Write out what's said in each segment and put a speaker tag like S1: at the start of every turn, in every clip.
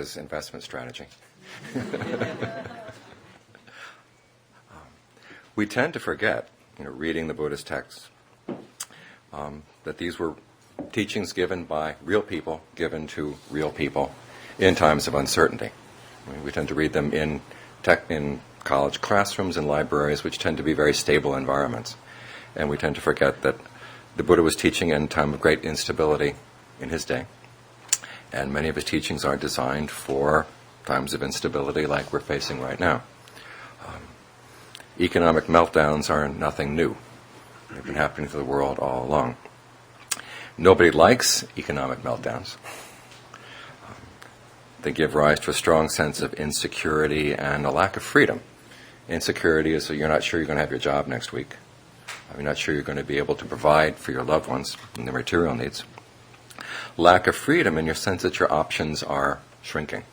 S1: his investment strategy. We tend to forget, reading the Buddha's texts, that these were teachings given by real people, given to real people in times of uncertainty. We tend to read them in college classrooms and libraries, which tend to be very stable environments. And we tend to forget that the Buddha was teaching in a time of great instability in his day. And many of his teachings are designed for times of instability like we're facing right now. Economic meltdowns are nothing new. They've been happening to the world all along. Nobody likes economic meltdowns. They give rise to a strong sense of insecurity and a lack of freedom. Insecurity is that you're not sure you're going to have your job next week. You're not sure you're going to be able to provide for your loved ones and their material needs. Lack of freedom in your sense that your options are shrinking.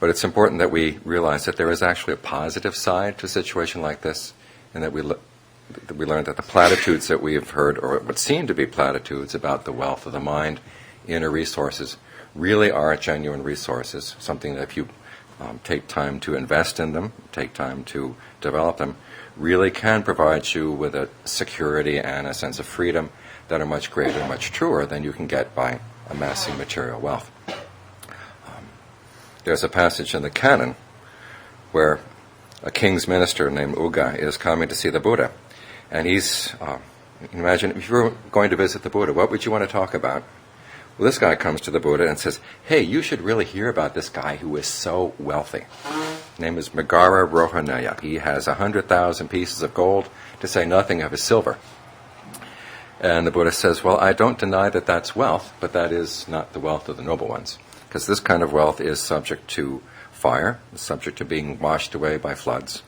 S1: But it's important that we realize that there is actually a positive side to a situation like this, and that we learn that the platitudes that we have heard, or what seem to be platitudes about the wealth of the mind, inner resources, really are genuine resources, something that if you take time to invest in them, take time to develop them, really can provide you with a security and a sense of freedom that are much greater and much truer than you can get by amassing material wealth. There's a passage in the canon where a king's minister named Uga is coming to see the Buddha. And he's, imagine if you were going to visit the Buddha, what would you want to talk about? Well, this guy comes to the Buddha and says, hey, you should really hear about this guy who is so wealthy. His name is Megara Rohanaya. He has 100,000 pieces of gold, to say nothing of his silver. And the Buddha says, well, I don't deny that that's wealth, but that is not the wealth of the noble ones. Because this kind of wealth is subject to fire, is subject to being washed away by floods.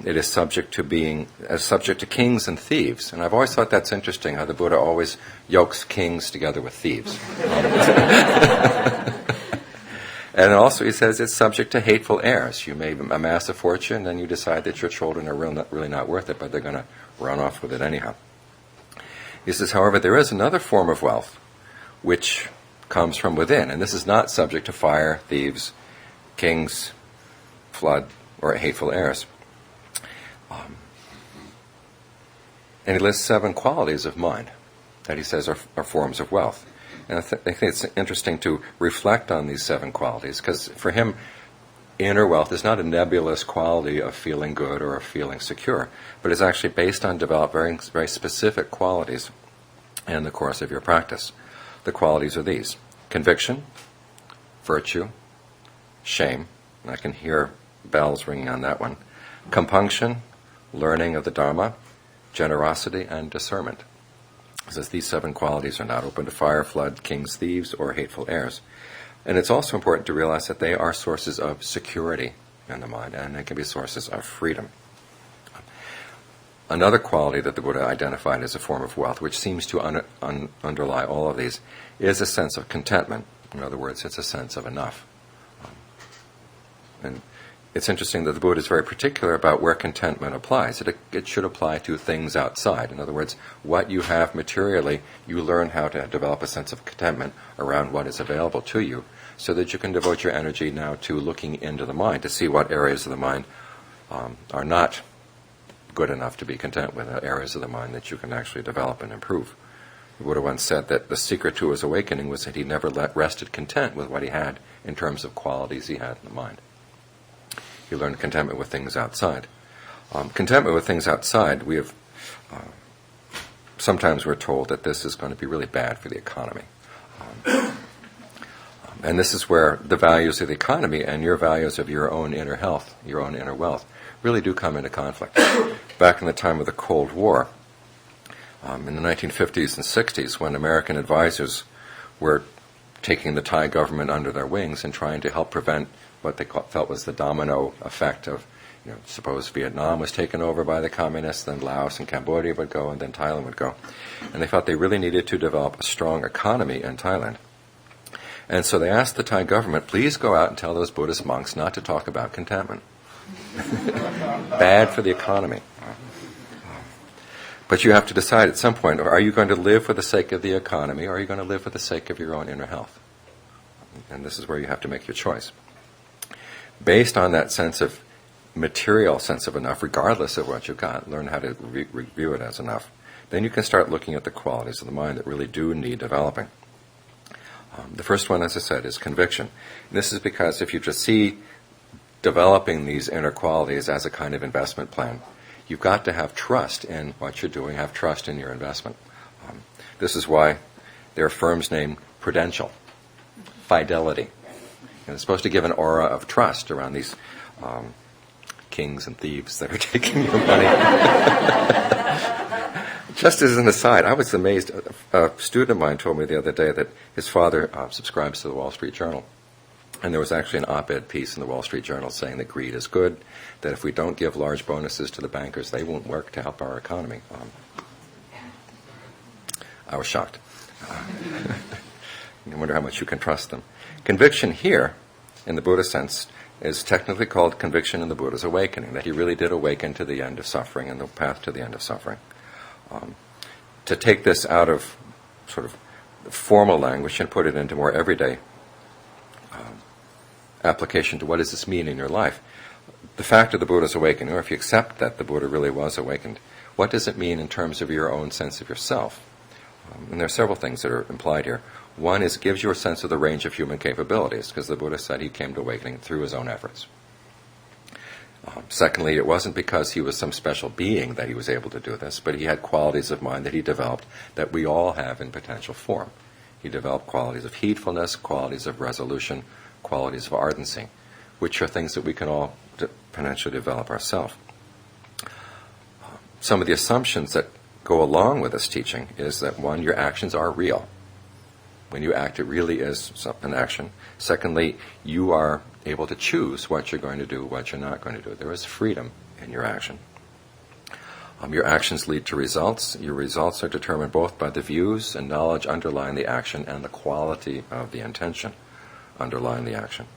S1: It is subject to kings and thieves. And I've always thought that's interesting, how the Buddha always yokes kings together with thieves. And also he says it's subject to hateful heirs. You may amass a fortune and you decide that your children are really not worth it, but they're going to run off with it anyhow. He says, however, there is another form of wealth which comes from within, and this is not subject to fire, thieves, kings, flood, or hateful heirs. And he lists 7 qualities of mind that he says are forms of wealth. And I think it's interesting to reflect on these 7 qualities, because for him, inner wealth is not a nebulous quality of feeling good or of feeling secure, but is actually based on developing very specific qualities in the course of your practice. The qualities are these: conviction, virtue, shame, and I can hear bells ringing on that one, compunction, learning of the Dharma, generosity, and discernment. It says these 7 qualities are not open to fire, flood, kings, thieves, or hateful heirs. And it's also important to realize that they are sources of security in the mind, and they can be sources of freedom. Another quality that the Buddha identified as a form of wealth, which seems to underlie all of these, is a sense of contentment. In other words, it's a sense of enough. And it's interesting that the Buddha is very particular about where contentment applies. It should apply to things outside. In other words, what you have materially, you learn how to develop a sense of contentment around what is available to you, so that you can devote your energy now to looking into the mind, to see what areas of the mind are not good enough to be content with, areas of the mind that you can actually develop and improve. The Buddha once said that the secret to his awakening was that he never rested content with what he had in terms of qualities he had in the mind. He learned contentment with things outside. Contentment with things outside, we have sometimes we're told that this is going to be really bad for the economy. And this is where the values of the economy and your values of your own inner health, your own inner wealth, really do come into conflict. Back in the time of the Cold War, in the 1950s and 60s, when American advisors were taking the Thai government under their wings and trying to help prevent what they felt was the domino effect of, suppose Vietnam was taken over by the communists, then Laos and Cambodia would go, and then Thailand would go. And they felt they really needed to develop a strong economy in Thailand. And so they asked the Thai government, please go out and tell those Buddhist monks not to talk about contentment. Bad for the economy. But you have to decide at some point, are you going to live for the sake of the economy, or are you going to live for the sake of your own inner health? And this is where you have to make your choice. Based on that material sense of enough, regardless of what you've got, learn how to review it as enough. Then you can start looking at the qualities of the mind that really do need developing. The first one, as I said, is conviction. And this is because if you just see developing these inner qualities as a kind of investment plan, you've got to have trust in what you're doing, have trust in your investment. This is why there are firms named Prudential, Fidelity. And it's supposed to give an aura of trust around these kings and thieves that are taking your money. Just as an aside, I was amazed. A student of mine told me the other day that his father subscribes to the Wall Street Journal. And there was actually an op-ed piece in the Wall Street Journal saying that greed is good, that if we don't give large bonuses to the bankers, they won't work to help our economy. I was shocked. I wonder how much you can trust them. Conviction here, in the Buddha sense, is technically called conviction in the Buddha's awakening, that he really did awaken to the end of suffering and the path to the end of suffering. To take this out of sort of formal language and put it into more everyday application to what does this mean in your life, the fact of the Buddha's awakening, or if you accept that the Buddha really was awakened, what does it mean in terms of your own sense of yourself? And there are several things that are implied here. One is it gives you a sense of the range of human capabilities, because the Buddha said he came to awakening through his own efforts. Secondly, it wasn't because he was some special being that he was able to do this, but he had qualities of mind that he developed that we all have in potential form. He developed qualities of heedfulness, qualities of resolution, qualities of ardency, which are things that we can all potentially develop ourselves. Some of the assumptions that go along with this teaching is that, one, your actions are real. When you act, it really is an action. Secondly, you are able to choose what you're going to do, what you're not going to do. There is freedom in your action. Your actions lead to results. Your results are determined both by the views and knowledge underlying the action and the quality of the intention underlying the action.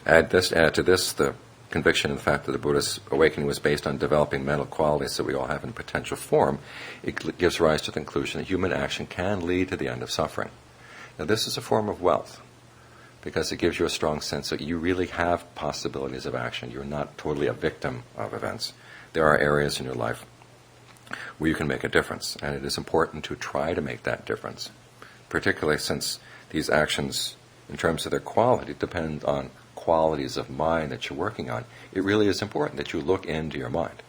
S1: Add to this the conviction in the fact that the Buddha's awakening was based on developing mental qualities that we all have in potential form. It gives rise to the conclusion that human action can lead to the end of suffering. Now, this is a form of wealth, because it gives you a strong sense that you really have possibilities of action. You're not totally a victim of events. There are areas in your life where you can make a difference, and it is important to try to make that difference, particularly since these actions, in terms of their quality, depend on qualities of mind that you're working on. It really is important that you look into your mind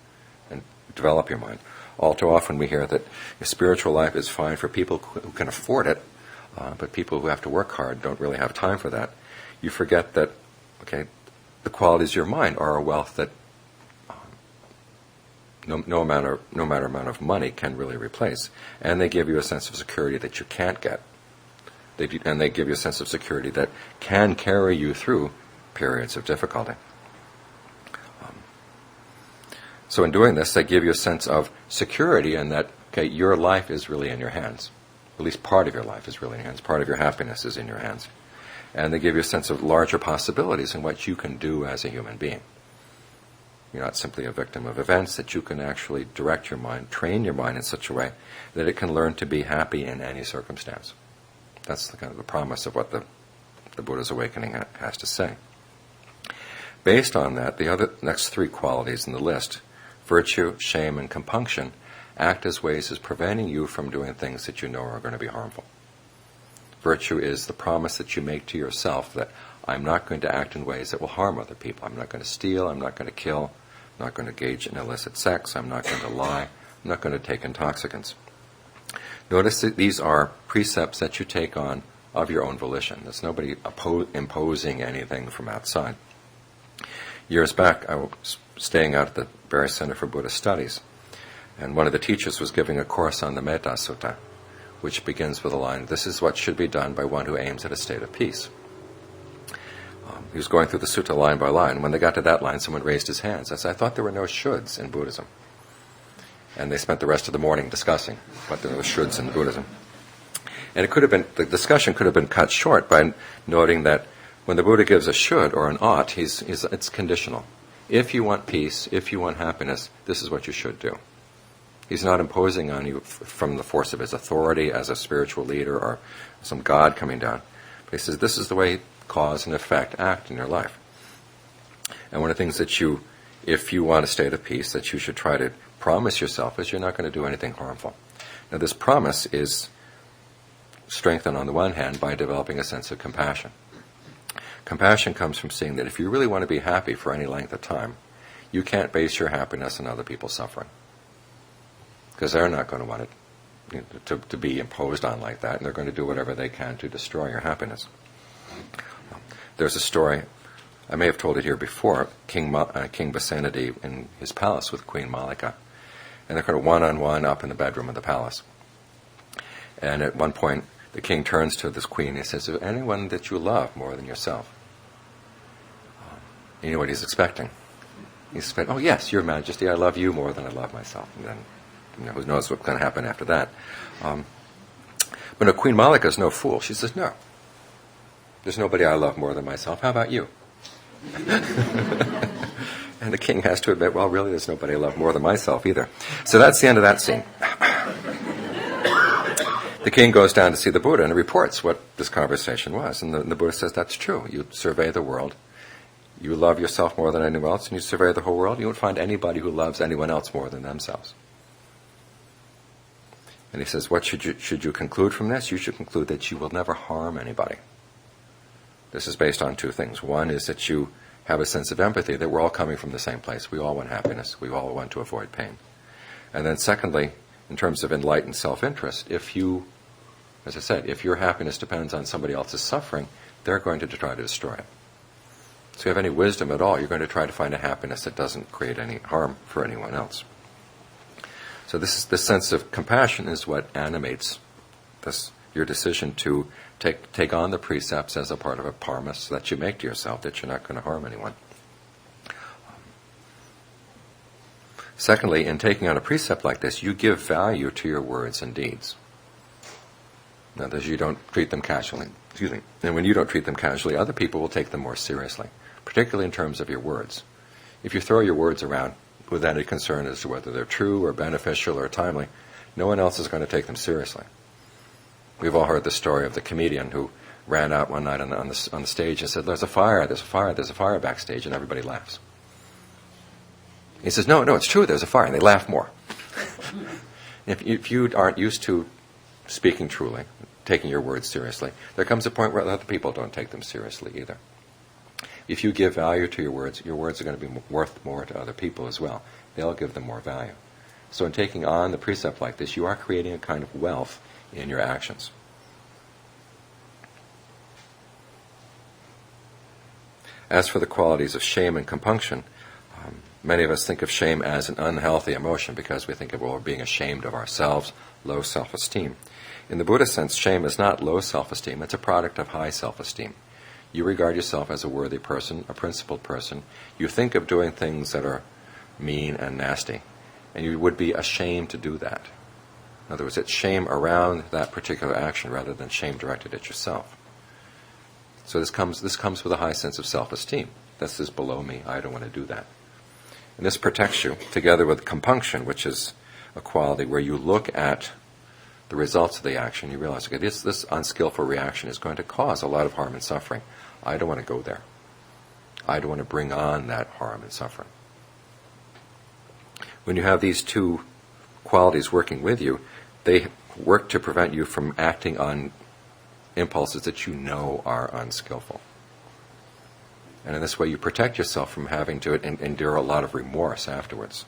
S1: and develop your mind. All too often we hear that your spiritual life is fine for people who can afford it, but people who have to work hard don't really have time for that. You forget that, the qualities of your mind are a wealth that no matter amount of money can really replace. And they give you a sense of security that you can't get. And they give you a sense of security that can carry you through periods of difficulty. So in doing this, they give you a sense of security in that, your life is really in your hands. At least part of your life is really in your hands. Part of your happiness is in your hands. And they give you a sense of larger possibilities in what you can do as a human being. You're not simply a victim of events, that you can actually direct your mind, train your mind in such a way that it can learn to be happy in any circumstance. That's the kind of the promise of what the Buddha's awakening has to say. Based on that, the next three qualities in the list, virtue, shame, and compunction, act as ways as preventing you from doing things that you know are going to be harmful. Virtue is the promise that you make to yourself that I'm not going to act in ways that will harm other people. I'm not going to steal, I'm not going to kill, I'm not going to engage in illicit sex, I'm not going to lie, I'm not going to take intoxicants. Notice that these are precepts that you take on of your own volition. There's nobody imposing anything from outside. Years back, I was staying out at the Barre Center for Buddhist Studies, and one of the teachers was giving a course on the Metta Sutta, which begins with a line, "This is what should be done by one who aims at a state of peace." He was going through the sutta line by line. When they got to that line, someone raised his hands. I said, "I thought there were no shoulds in Buddhism." And they spent the rest of the morning discussing what there were shoulds in Buddhism. And it could have been, the discussion could have been cut short by noting that when the Buddha gives a should or an ought, it's conditional. If you want peace, if you want happiness, this is what you should do. He's not imposing on you from the force of his authority as a spiritual leader or some God coming down. But he says this is the way cause and effect act in your life. And one of the things that you, if you want a state of peace, that you should try to promise yourself is you're not going to do anything harmful. Now this promise is strengthened on the one hand by developing a sense of compassion. Compassion comes from seeing that if you really want to be happy for any length of time, you can't base your happiness on other people's suffering. Because they're not going to want it to be imposed on like that, and they're going to do whatever they can to destroy your happiness. There's a story, I may have told it here before, King Basenadi in his palace with Queen Malika. And they're kind of one-on-one up in the bedroom of the palace. And at one point, the king turns to this queen and he says, is there anyone that you love more than yourself? You know what he's expecting? He's expecting, oh yes, your majesty, I love you more than I love myself. And then, who knows what's going to happen after that. But no, Queen Malika is no fool. She says, no, there's nobody I love more than myself. How about you? And the king has to admit, well, really, there's nobody I love more than myself either. So that's the end of that scene. The king goes down to see the Buddha and reports what this conversation was. And the Buddha says, that's true. You survey the world. You love yourself more than anyone else, and you survey the whole world. You won't find anybody who loves anyone else more than themselves. And he says, what should you conclude from this? You should conclude that you will never harm anybody. This is based on two things. One is that you have a sense of empathy, that we're all coming from the same place. We all want happiness. We all want to avoid pain. And then secondly, in terms of enlightened self-interest, if you, as I said, if your happiness depends on somebody else's suffering, they're going to try to destroy it. So if you have any wisdom at all, you're going to try to find a happiness that doesn't create any harm for anyone else. So this sense of compassion is what animates your decision to take on the precepts as a part of a promise that you make to yourself that you're not going to harm anyone. Secondly, in taking on a precept like this, you give value to your words and deeds. Now, that you don't treat them casually. Excuse me. And when you don't treat them casually, other people will take them more seriously, particularly in terms of your words. If you throw your words around with any concern as to whether they're true or beneficial or timely, no one else is going to take them seriously. We've all heard the story of the comedian who ran out one night on the stage and said, there's a fire backstage, and everybody laughs. He says, no, it's true, there's a fire, and they laugh more. If you aren't used to speaking truly, taking your words seriously, there comes a point where other people don't take them seriously either. If you give value to your words are going to be worth more to other people as well. They'll give them more value. So in taking on the precept like this, you are creating a kind of wealth in your actions. As for the qualities of shame and compunction, many of us think of shame as an unhealthy emotion because we think of being ashamed of ourselves, low self-esteem. In the Buddhist sense, shame is not low self-esteem, it's a product of high self-esteem. You regard yourself as a worthy person, a principled person. You think of doing things that are mean and nasty, and you would be ashamed to do that. In other words, it's shame around that particular action rather than shame directed at yourself. So this comes with a high sense of self-esteem. This is below me, I don't want to do that. And this protects you, together with compunction, which is a quality where you look at the results of the action, you realize, okay, this unskillful reaction is going to cause a lot of harm and suffering. I don't want to go there. I don't want to bring on that harm and suffering. When you have these two qualities working with you, they work to prevent you from acting on impulses that you know are unskillful. And in this way, you protect yourself from having to endure a lot of remorse afterwards.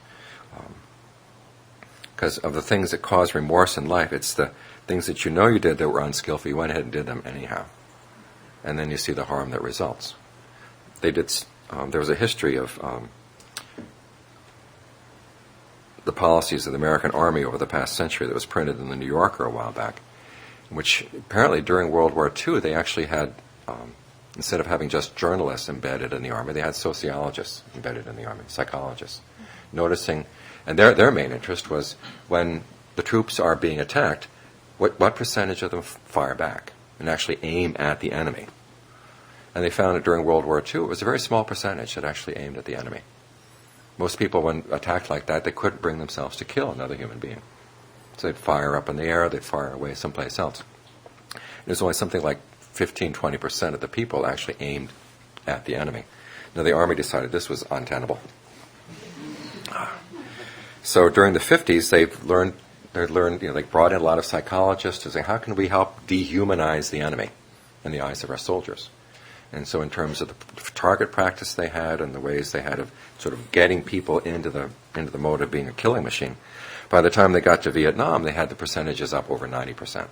S1: Because of the things that cause remorse in life, it's the things that you know you did that were unskillful, you went ahead and did them anyhow. And then you see the harm that results. There was a history of the policies of the American Army over the past century that was printed in the New Yorker a while back, in which apparently during World War II they actually had, instead of having just journalists embedded in the Army, they had sociologists embedded in the Army, psychologists, noticing, and their main interest was when the troops are being attacked, what percentage of them fire back and actually aim at the enemy. And they found that during World War II it was a very small percentage that actually aimed at the enemy. Most people, when attacked like that, they couldn't bring themselves to kill another human being. So they'd fire up in the air, they'd fire away someplace else. There's only something like 15-20% of the people actually aimed at the enemy. Now the army decided this was untenable. So during the 50s, they brought in a lot of psychologists to say, how can we help dehumanize the enemy in the eyes of our soldiers? And so in terms of the target practice they had and the ways they had of sort of getting people into the mode of being a killing machine, by the time they got to Vietnam, they had the percentages up over 90%.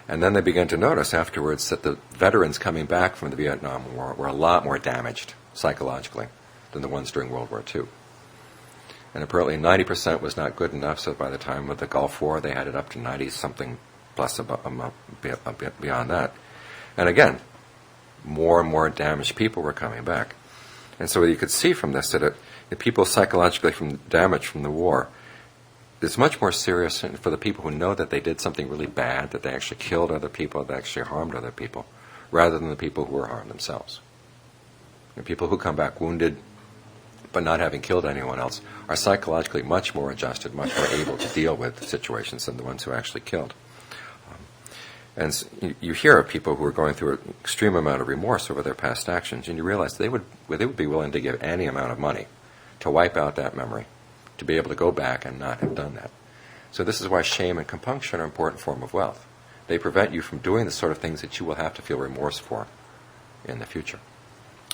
S1: And then they began to notice afterwards that the veterans coming back from the Vietnam War were a lot more damaged psychologically than the ones during World War II. And apparently 90% was not good enough, so by the time of the Gulf War, they had it up to 90-something plus a bit beyond that. And again, more and more damaged people were coming back. And so you could see from this that the people psychologically damaged from the war, it's much more serious for the people who know that they did something really bad, that they actually killed other people, that they actually harmed other people, rather than the people who were harmed themselves. The people who come back wounded, but not having killed anyone else, are psychologically much more adjusted, much more able to deal with situations than the ones who actually killed. And you hear of people who are going through an extreme amount of remorse over their past actions, and you realize they would be willing to give any amount of money to wipe out that memory, to be able to go back and not have done that. So this is why shame and compunction are an important form of wealth. They prevent you from doing the sort of things that you will have to feel remorse for in the future.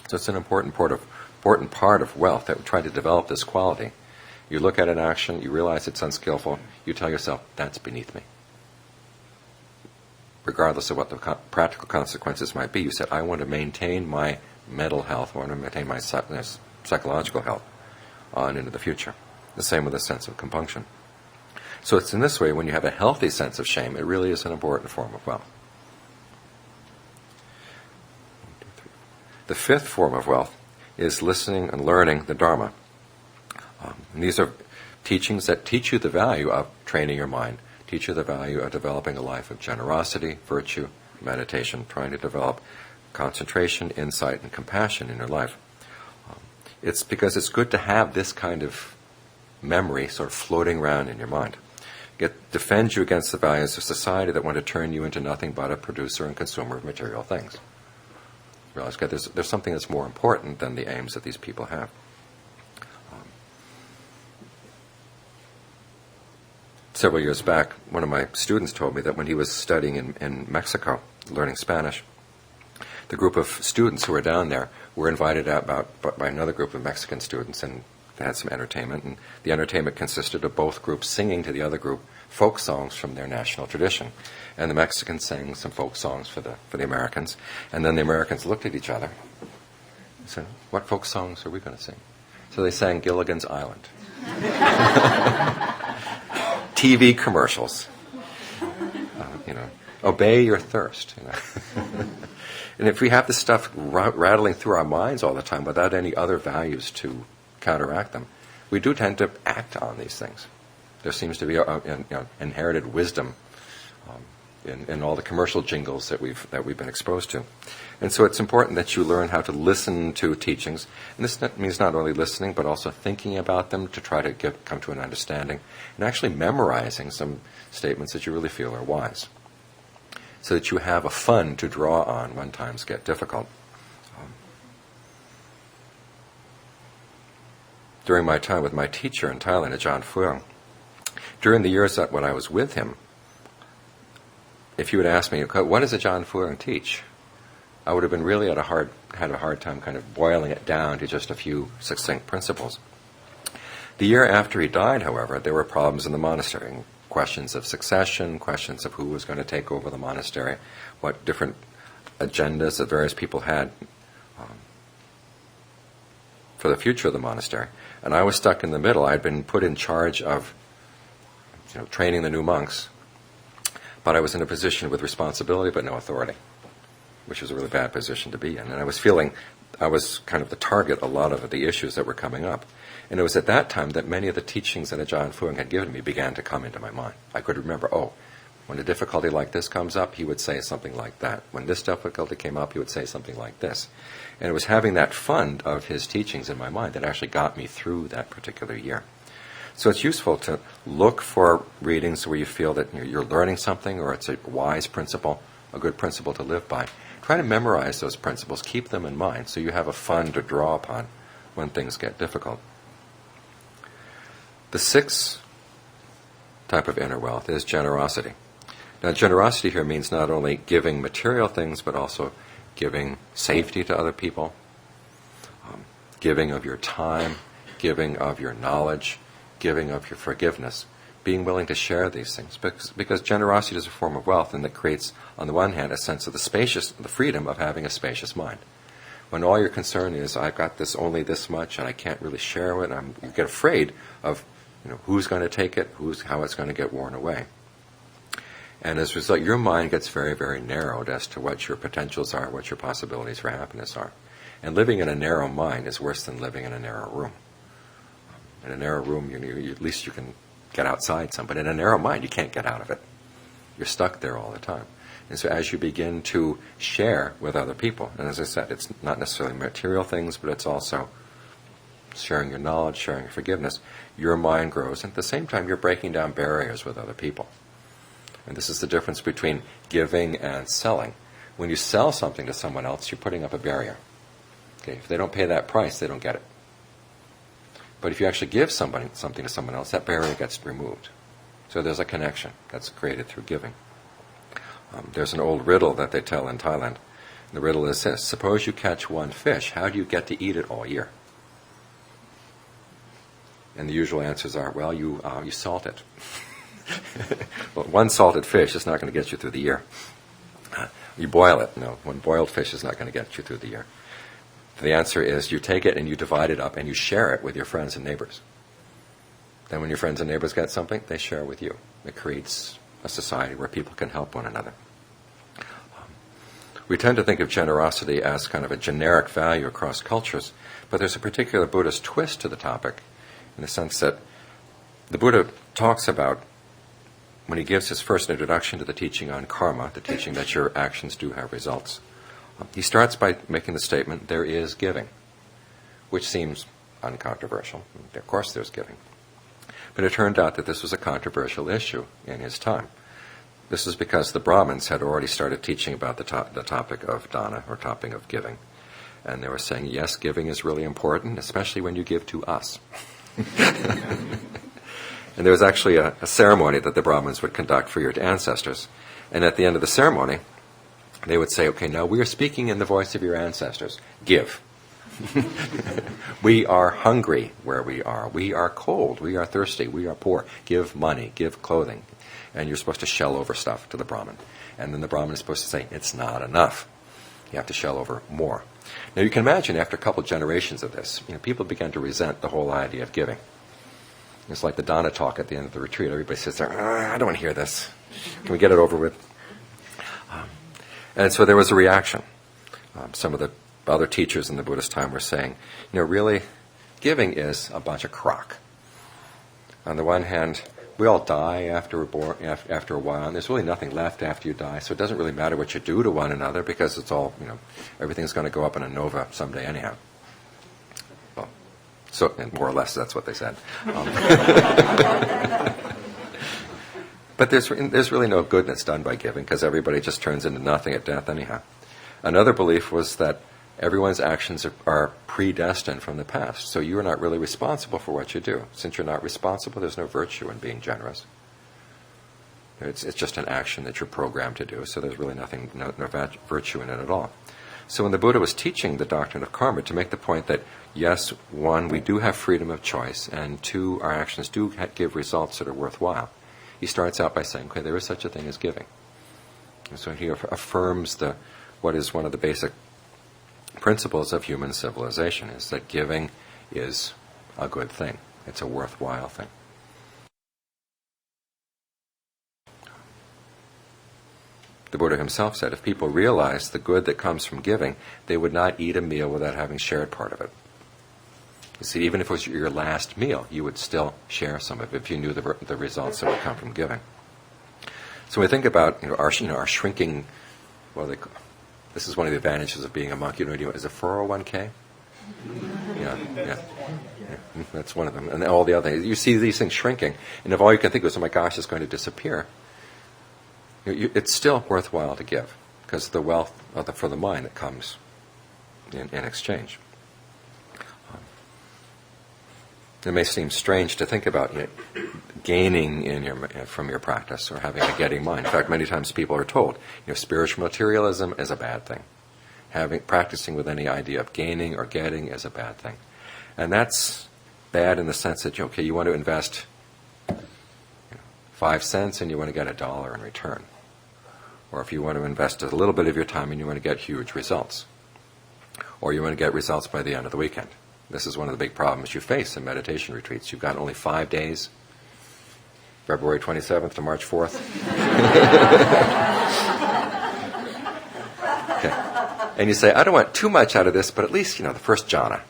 S1: So it's an important part of wealth, that we try to develop this quality. You look at an action, you realize it's unskillful, you tell yourself, that's beneath me. Regardless of what the practical consequences might be, you said, I want to maintain my mental health, I want to maintain my psychological health on into the future. The same with a sense of compunction. So it's in this way, when you have a healthy sense of shame, it really is an important form of wealth. The fifth form of wealth is listening and learning the Dharma. And these are teachings that teach you the value of training your mind, teach you the value of developing a life of generosity, virtue, meditation, trying to develop concentration, insight, and compassion in your life. It's because it's good to have this kind of memory sort of floating around in your mind. It defends you against the values of society that want to turn you into nothing but a producer and consumer of material things. Realize there's something that's more important than the aims that these people have. Several years back, one of my students told me that when he was studying in Mexico, learning Spanish, the group of students who were down there were invited out by another group of Mexican students, and they had some entertainment, and the entertainment consisted of both groups singing to the other group folk songs from their national tradition. And the Mexicans sang some folk songs for the Americans, and then the Americans looked at each other and said, what folk songs are we going to sing? So they sang Gilligan's Island. TV commercials. Obey your thirst. And if we have this stuff rattling through our minds all the time without any other values to counteract them, we do tend to act on these things. There seems to be inherited wisdom in all the commercial jingles that we've been exposed to. And so it's important that you learn how to listen to teachings. And this means not only listening, but also thinking about them to try to come to an understanding, and actually memorizing some statements that you really feel are wise, so that you have a fund to draw on when times get difficult. During my time with my teacher in Thailand, Ajahn Fuang, during the years when I was with him, if you would ask me, what does Ajahn Fuang teach? I would have been really had a hard time kind of boiling it down to just a few succinct principles. The year after he died, however, there were problems in the monastery. Questions of succession, questions of who was going to take over the monastery, what different agendas that various people had for the future of the monastery. And I was stuck in the middle. I'd been put in charge of training the new monks, but I was in a position with responsibility but no authority, which was a really bad position to be in. And I was feeling I was kind of the target a lot of the issues that were coming up. And it was at that time that many of the teachings that Ajahn Fuang had given me began to come into my mind. I could remember, When a difficulty like this comes up, he would say something like that. When this difficulty came up, he would say something like this. And it was having that fund of his teachings in my mind that actually got me through that particular year. So it's useful to look for readings where you feel that you're learning something, or it's a wise principle, a good principle to live by. Try to memorize those principles, keep them in mind, so you have a fund to draw upon when things get difficult. The sixth type of inner wealth is generosity. Now, generosity here means not only giving material things, but also giving safety to other people, giving of your time, giving of your knowledge, giving of your forgiveness, being willing to share these things. Because generosity is a form of wealth, and that creates, on the one hand, a sense of the freedom of having a spacious mind. When all your concern is, I've got this only this much, and I can't really share it, you get afraid of who's going to take it, how it's going to get worn away. And as a result, your mind gets very, very narrowed as to what your potentials are, what your possibilities for happiness are. And living in a narrow mind is worse than living in a narrow room. In a narrow room, at least you can get outside some, but in a narrow mind, you can't get out of it. You're stuck there all the time. And so as you begin to share with other people, and as I said, it's not necessarily material things, but it's also sharing your knowledge, sharing your forgiveness, your mind grows, and at the same time, you're breaking down barriers with other people. And this is the difference between giving and selling. When you sell something to someone else, you're putting up a barrier. Okay, if they don't pay that price, they don't get it. But if you actually give something to someone else, that barrier gets removed. So there's a connection that's created through giving. There's an old riddle that they tell in Thailand. The riddle is this: suppose you catch one fish, how do you get to eat it all year? And the usual answers are, well, you salt it. Well, one salted fish is not going to get you through the year. You boil it. No, one boiled fish is not going to get you through the year. The answer is you take it and you divide it up and you share it with your friends and neighbors. Then when your friends and neighbors get something, they share with you. It creates a society where people can help one another. We tend to think of generosity as kind of a generic value across cultures, but there's a particular Buddhist twist to the topic, in the sense that the Buddha talks about, when he gives his first introduction to the teaching on karma, the teaching that your actions do have results, he starts by making the statement, there is giving, which seems uncontroversial. Of course there's giving. But it turned out that this was a controversial issue in his time. This is because the Brahmins had already started teaching about the topic of dana, or topic of giving. And they were saying, yes, giving is really important, especially when you give to us. And there was actually a ceremony that the Brahmins would conduct for your ancestors. And at the end of the ceremony, they would say, okay, now we are speaking in the voice of your ancestors. Give. We are hungry where we are. We are cold. We are thirsty. We are poor. Give money. Give clothing. And you're supposed to shell over stuff to the Brahmin. And then the Brahmin is supposed to say, it's not enough. You have to shell over more. Now you can imagine after a couple of generations of this, people began to resent the whole idea of giving. It's like the Dana talk at the end of the retreat. Everybody sits there, I don't want to hear this. Can we get it over with? And so there was a reaction. Some of the other teachers in the Buddhist time were saying, really, giving is a bunch of crock. On the one hand, we all die after a while, and there's really nothing left after you die, so it doesn't really matter what you do to one another, because it's all, everything's going to go up in a nova someday anyhow. Well, so, and more or less, that's what they said. But there's really no good that's done by giving, because everybody just turns into nothing at death anyhow. Another belief was that everyone's actions are predestined from the past, so you are not really responsible for what you do. Since you're not responsible, there's no virtue in being generous. It's just an action that you're programmed to do, so there's really no virtue in it at all. So when the Buddha was teaching the doctrine of karma, to make the point that, yes, one, we do have freedom of choice, and two, our actions do give results that are worthwhile, he starts out by saying, okay, there is such a thing as giving. And so he affirms what is one of the basic principles of human civilization, is that giving is a good thing. It's a worthwhile thing. The Buddha himself said, if people realized the good that comes from giving, they would not eat a meal without having shared part of it. You see, even if it was your last meal, you would still share some of it if you knew the results that would come from giving. So when we think about our shrinking, this is one of the advantages of being a monk. Is a 401k? Yeah. That's one of them. And all the other things. You see these things shrinking, and if all you can think of is, oh my gosh, it's going to disappear, it's still worthwhile to give, because the wealth for the mind that comes in exchange. It may seem strange to think about gaining from your practice or having a getting mind. In fact, many times people are told, spiritual materialism is a bad thing. Practicing with any idea of gaining or getting is a bad thing. And that's bad in the sense that, you want to invest 5 cents and you want to get $1 in return. Or if you want to invest a little bit of your time and you want to get huge results. Or you want to get results by the end of the weekend. This is one of the big problems you face in meditation retreats. You've got only 5 days, February 27th to March 4th. Okay. And you say, I don't want too much out of this, but at least, the first jhana.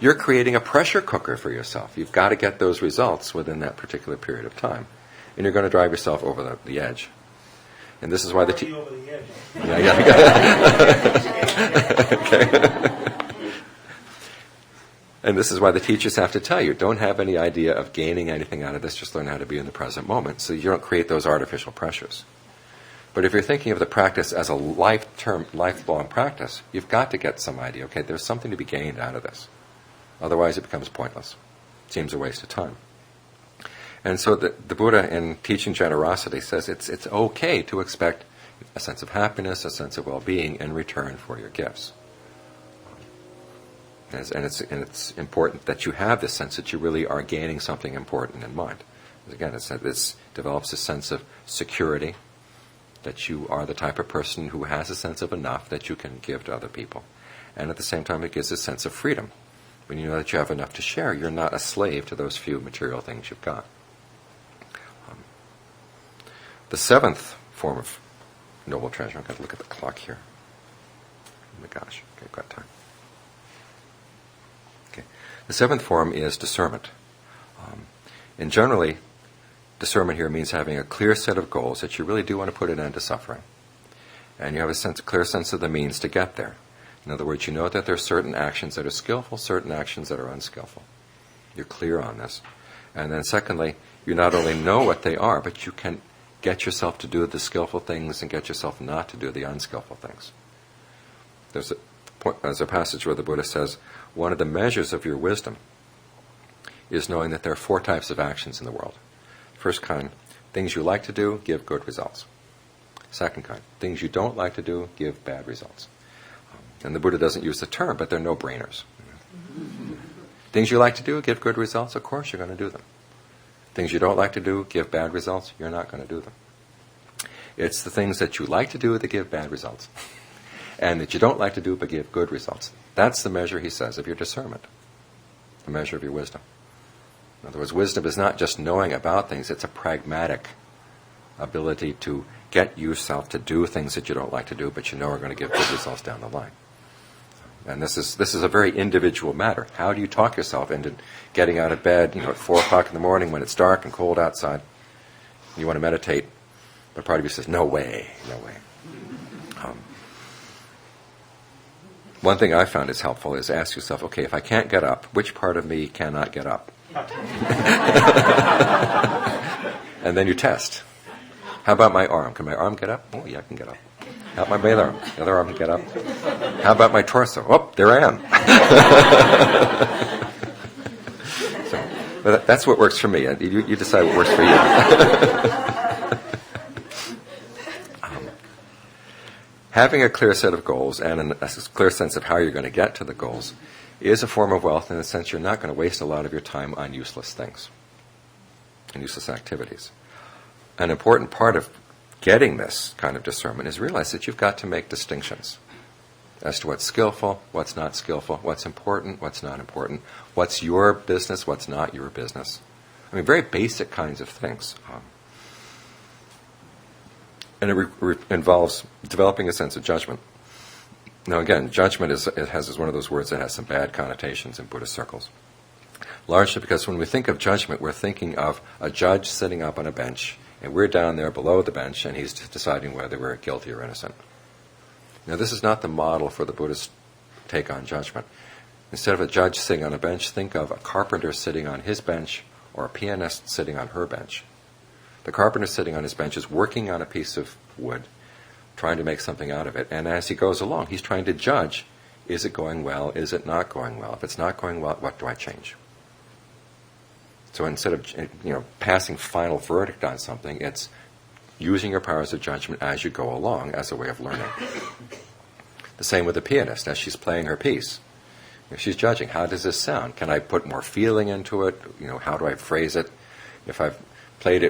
S1: You're creating a pressure cooker for yourself. You've got to get those results within that particular period of time. And you're going to drive yourself over the edge. And this is why the
S2: over the edge.
S1: Okay. And this is why the teachers have to tell you, don't have any idea of gaining anything out of this, just learn how to be in the present moment, so you don't create those artificial pressures. But if you're thinking of the practice as a lifelong practice, you've got to get some idea, okay, there's something to be gained out of this. Otherwise it becomes pointless. It seems a waste of time. And so the Buddha, in teaching generosity, says it's okay to expect a sense of happiness, a sense of well-being in return for your gifts. And it's important that you have this sense that you really are gaining something important in mind. Again, this develops a sense of security, that you are the type of person who has a sense of enough that you can give to other people. And at the same time, it gives a sense of freedom. When you know that you have enough to share, you're not a slave to those few material things you've got. The 7th form of noble treasure, I've got to look at the clock here. Oh my gosh, okay, I've got time. The 7th form is discernment. And generally, discernment here means having a clear set of goals that you really do want to put an end to suffering. And you have a clear sense of the means to get there. In other words, you know that there are certain actions that are skillful, certain actions that are unskillful. You're clear on this. And then secondly, you not only know what they are, but you can get yourself to do the skillful things and get yourself not to do the unskillful things. There's a passage where the Buddha says, one of the measures of your wisdom is knowing that there are 4 types of actions in the world. First kind, things you like to do, give good results. Second kind, things you don't like to do, give bad results. And the Buddha doesn't use the term, but they're no-brainers. Things you like to do, give good results, of course you're going to do them. Things you don't like to do, give bad results, you're not going to do them. It's the things that you like to do that give bad results. And that you don't like to do but give good results. That's the measure, he says, of your discernment. The measure of your wisdom. In other words, wisdom is not just knowing about things, it's a pragmatic ability to get yourself to do things that you don't like to do, but you know are going to give good results down the line. And this is a very individual matter. How do you talk yourself into getting out of bed, at 4 o'clock in the morning when it's dark and cold outside? You want to meditate, but part of you says, no way, no way. One thing I found is helpful is ask yourself, okay, if I can't get up, which part of me cannot get up? And then you test. How about my arm? Can my arm get up? Oh, yeah, I can get up. How about my other arm? The other arm can get up. How about my torso? Oh, there I am. But that's what works for me. You decide what works for you. Having a clear set of goals and a clear sense of how you're going to get to the goals is a form of wealth in the sense you're not going to waste a lot of your time on useless things and useless activities. An important part of getting this kind of discernment is realize that you've got to make distinctions as to what's skillful, what's not skillful, what's important, what's not important, what's your business, what's not your business. I mean, very basic kinds of things. And it involves developing a sense of judgment. Now again, judgment is one of those words that has some bad connotations in Buddhist circles. Largely because when we think of judgment, we're thinking of a judge sitting up on a bench And we're down there below the bench, and he's deciding whether we're guilty or innocent. Now, this is not the model for the Buddhist take on judgment. Instead of a judge sitting on a bench, think of a carpenter sitting on his bench or a pianist sitting on her bench. The carpenter sitting on his bench is working on a piece of wood, trying to make something out of it. And as he goes along, he's trying to judge, is it going well, is it not going well? If it's not going well, what do I change? So instead of passing final verdict on something, it's using your powers of judgment as you go along as a way of learning. The same with the pianist. As she's playing her piece, if she's judging, how does this sound? Can I put more feeling into it? How do I phrase it? If I've played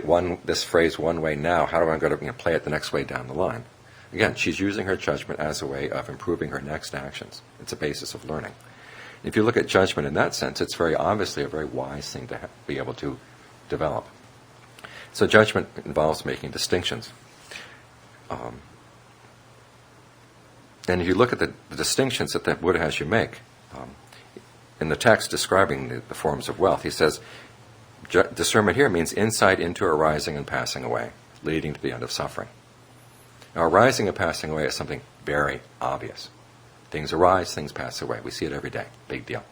S1: this phrase one way now, how do I go to play it the next way down the line? Again, she's using her judgment as a way of improving her next actions. It's a basis of learning. If you look at judgment in that sense, it's very obviously a very wise thing to be able to develop. So judgment involves making distinctions. And if you look at the distinctions that the Buddha has you make, in the text describing the forms of wealth, he says, discernment here means insight into arising and passing away, leading to the end of suffering. Now, arising and passing away is something very obvious. Things arise, things pass away. We see it every day. Big deal.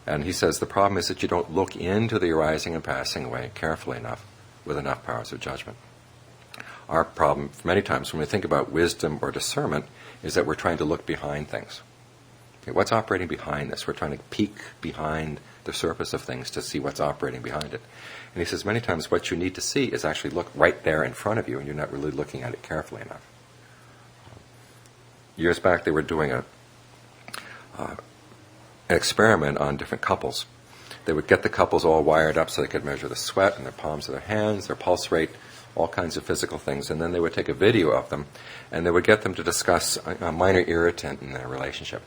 S1: And he says the problem is that you don't look into the arising and passing away carefully enough with enough powers of judgment. Our problem, many times, when we think about wisdom or discernment, is that we're trying to look behind things. Okay, what's operating behind this? We're trying to peek behind the surface of things to see what's operating behind it. And he says many times what you need to see is actually look right there in front of you, and you're not really looking at it carefully enough. Years back, they were doing an experiment on different couples. They would get the couples all wired up so they could measure the sweat in their palms of their hands, their pulse rate, all kinds of physical things, and then they would take a video of them, and they would get them to discuss a minor irritant in their relationship.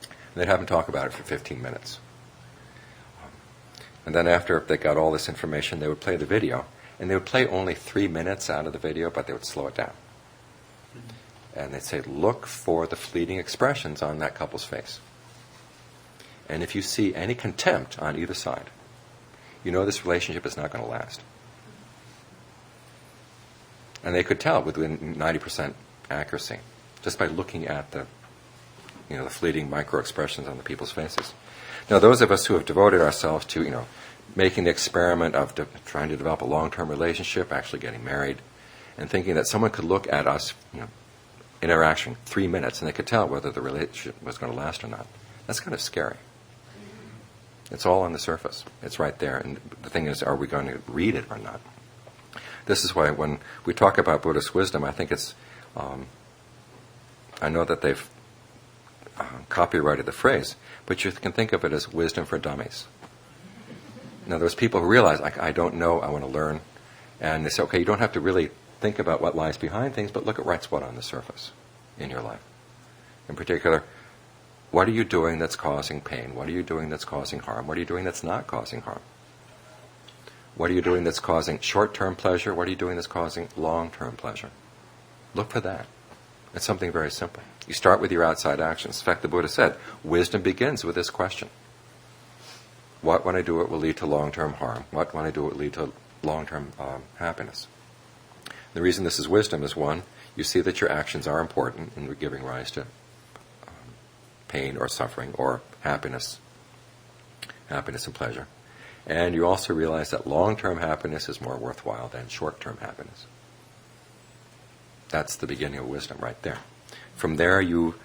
S1: And they'd have them talk about it for 15 minutes. And then after they got all this information, they would play the video, and they would play only 3 minutes out of the video, but they would slow it down. And they'd say, look for the fleeting expressions on that couple's face. And if you see any contempt on either side, you know this relationship is not going to last. And they could tell within 90% accuracy, just by looking at the fleeting micro-expressions on the people's faces. Now, those of us who have devoted ourselves to, making the experiment of trying to develop a long-term relationship, actually getting married, and thinking that someone could look at us, interaction 3 minutes, and they could tell whether the relationship was going to last or not. That's kind of scary. It's all on the surface. It's right there. And the thing is, are we going to read it or not? This is why when we talk about Buddhist wisdom, I think it's, I know that they've copyrighted the phrase, but you can think of it as wisdom for dummies. Now, there's people who realize, I don't know, I want to learn. And they say, okay, you don't have to really think about what lies behind things, but look at what's on the surface in your life. In particular, what are you doing that's causing pain? What are you doing that's causing harm? What are you doing that's not causing harm? What are you doing that's causing short-term pleasure? What are you doing that's causing long-term pleasure? Look for that. It's something very simple. You start with your outside actions. In fact, the Buddha said, wisdom begins with this question. What, when I do it, will lead to long-term harm? What, when I do it, will lead to long-term happiness? The reason this is wisdom is, one, you see that your actions are important in giving rise to pain or suffering or happiness and pleasure. And you also realize that long-term happiness is more worthwhile than short-term happiness. That's the beginning of wisdom right there. From there, you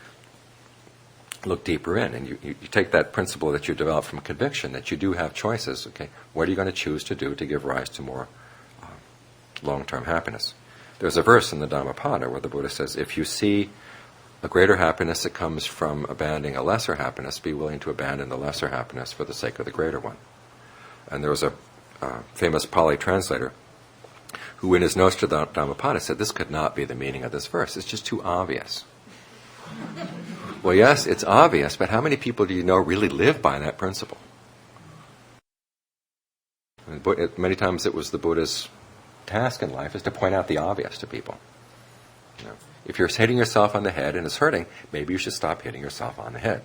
S1: look deeper in, and you take that principle that you develop from conviction, that you do have choices. Okay, what are you going to choose to do to give rise to more long-term happiness? There's a verse in the Dhammapada where the Buddha says, if you see a greater happiness that comes from abandoning a lesser happiness, be willing to abandon the lesser happiness for the sake of the greater one. And there was a famous Pali translator who in his notes to the Dhammapada said, this could not be the meaning of this verse. It's just too obvious. Well, yes, it's obvious, but how many people do you know really live by that principle? And many times it was the Buddha's task in life is to point out the obvious to people. If you're hitting yourself on the head and it's hurting, maybe you should stop hitting yourself on the head.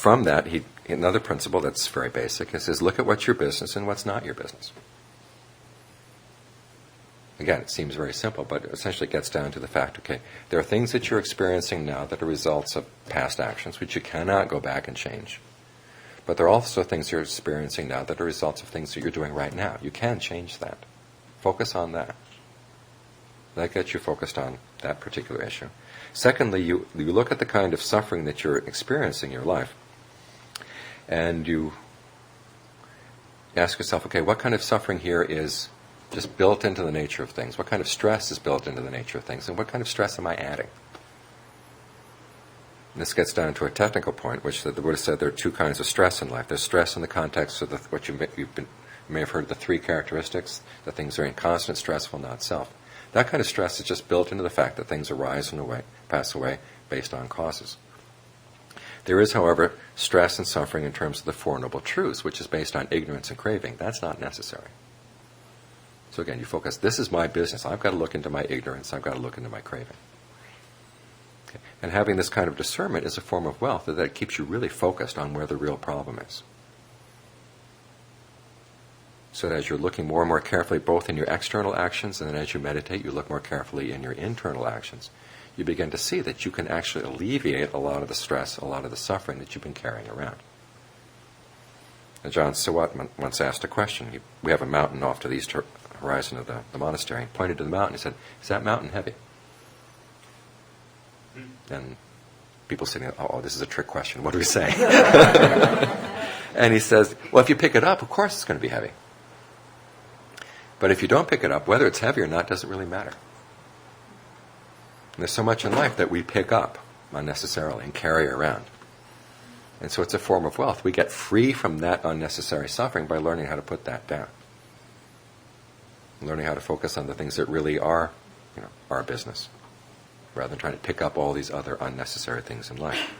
S1: from that, another principle that's very basic is look at what's your business and what's not your business. Again, it seems very simple, but essentially it gets down to the fact, okay, there are things that you're experiencing now that are results of past actions, which you cannot go back and change. But there are also things you're experiencing now that are results of things that you're doing right now. You can change that. Focus on that. That gets you focused on that particular issue. Secondly, you look at the kind of suffering that you're experiencing in your life, and you ask yourself, okay, what kind of suffering here is just built into the nature of things? What kind of stress is built into the nature of things? And what kind of stress am I adding? And this gets down to a technical point, which the Buddha said there are two kinds of stress in life. There's stress in the context of what you may have heard, the three characteristics, that things are in constant, stressful, not self. That kind of stress is just built into the fact that things arise and pass away based on causes. There is, however, stress and suffering in terms of the Four Noble Truths, which is based on ignorance and craving. That's not necessary. So again, you focus, this is my business. I've got to look into my ignorance. I've got to look into my craving. Okay. And having this kind of discernment is a form of wealth that keeps you really focused on where the real problem is. So that as you're looking more and more carefully both in your external actions, and then as you meditate, you look more carefully in your internal actions, you begin to see that you can actually alleviate a lot of the stress, a lot of the suffering that you've been carrying around. And John Sawat once asked a question. We have a mountain off to the east horizon of the monastery. He pointed to the mountain and he said, "Is that mountain heavy?" And people sitting there, oh, this is a trick question. What do we say? And he says, well, if you pick it up, of course it's going to be heavy. But if you don't pick it up, whether it's heavy or not doesn't really matter. And there's so much in life that we pick up unnecessarily and carry around. And so it's a form of wealth. We get free from that unnecessary suffering by learning how to put that down. Learning how to focus on the things that really are, our business, rather than trying to pick up all these other unnecessary things in life.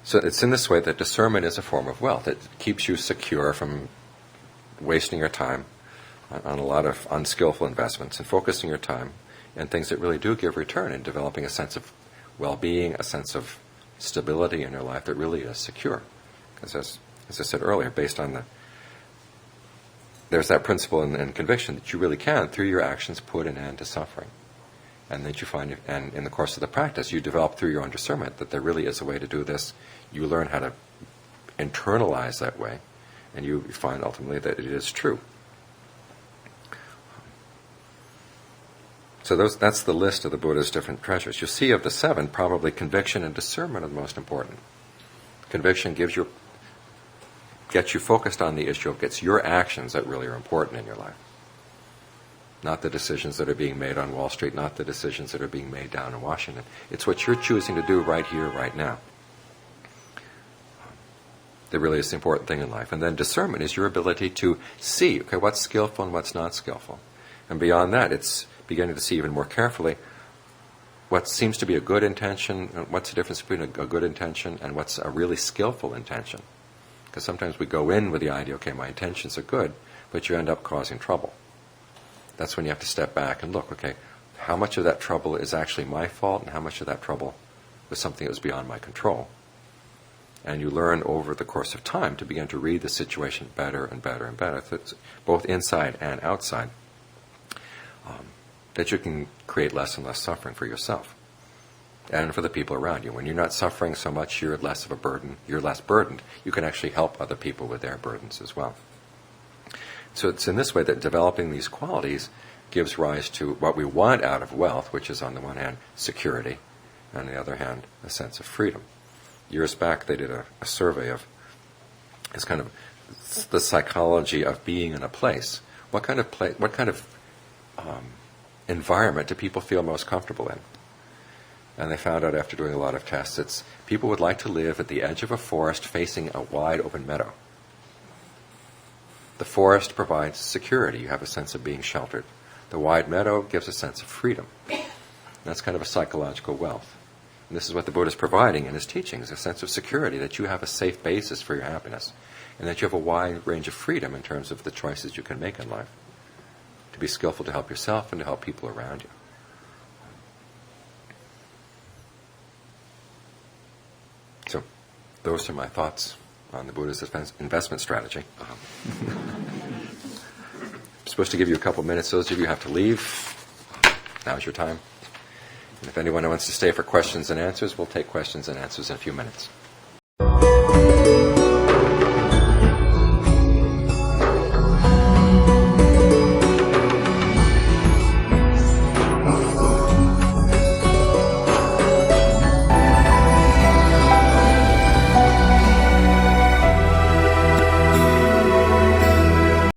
S1: So it's in this way that discernment is a form of wealth. It keeps you secure from wasting your time on a lot of unskillful investments and focusing your time on things that really do give return and developing a sense of well-being, a sense of stability in your life that really is secure. Because as I said earlier, based on there's that principle and conviction that you really can, through your actions, put an end to suffering. And that you find, and in the course of the practice, you develop through your own discernment that there really is a way to do this. You learn how to internalize that way, and you find ultimately that it is true. So that's the list of the Buddha's different treasures. You see, of the seven, probably conviction and discernment are the most important. Conviction gets you focused on the issue. It's your actions that really are important in your life. Not the decisions that are being made on Wall Street, not the decisions that are being made down in Washington. It's what you're choosing to do right here, right now. That really is the important thing in life. And then discernment is your ability to see, okay, what's skillful and what's not skillful. And beyond that, it's beginning to see even more carefully what seems to be a good intention, and what's the difference between a good intention and what's a really skillful intention. Because sometimes we go in with the idea, okay, my intentions are good, but you end up causing trouble. That's when you have to step back and look, okay, how much of that trouble is actually my fault and how much of that trouble was something that was beyond my control. And you learn over the course of time to begin to read the situation better and better and better, both inside and outside, that you can create less and less suffering for yourself and for the people around you. When you're not suffering so much, you're less of a burden, you're less burdened. You can actually help other people with their burdens as well. So it's in this way that developing these qualities gives rise to what we want out of wealth, which is on the one hand security, and on the other hand a sense of freedom. Years back they did a survey of this kind of the psychology of being in a place. What kind of environment do people feel most comfortable in? And they found out after doing a lot of tests, it's people would like to live at the edge of a forest facing a wide open meadow. The forest provides security. You have a sense of being sheltered. The wide meadow gives a sense of freedom. That's kind of a psychological wealth. And this is what the Buddha is providing in his teachings, a sense of security, that you have a safe basis for your happiness, and that you have a wide range of freedom in terms of the choices you can make in life, to be skillful to help yourself and to help people around you. those are my thoughts on the Buddha's investment strategy. I'm supposed to give you a couple minutes. Those of you who have to leave, now's your time. And if anyone wants to stay for questions and answers, we'll take questions and answers in a few minutes.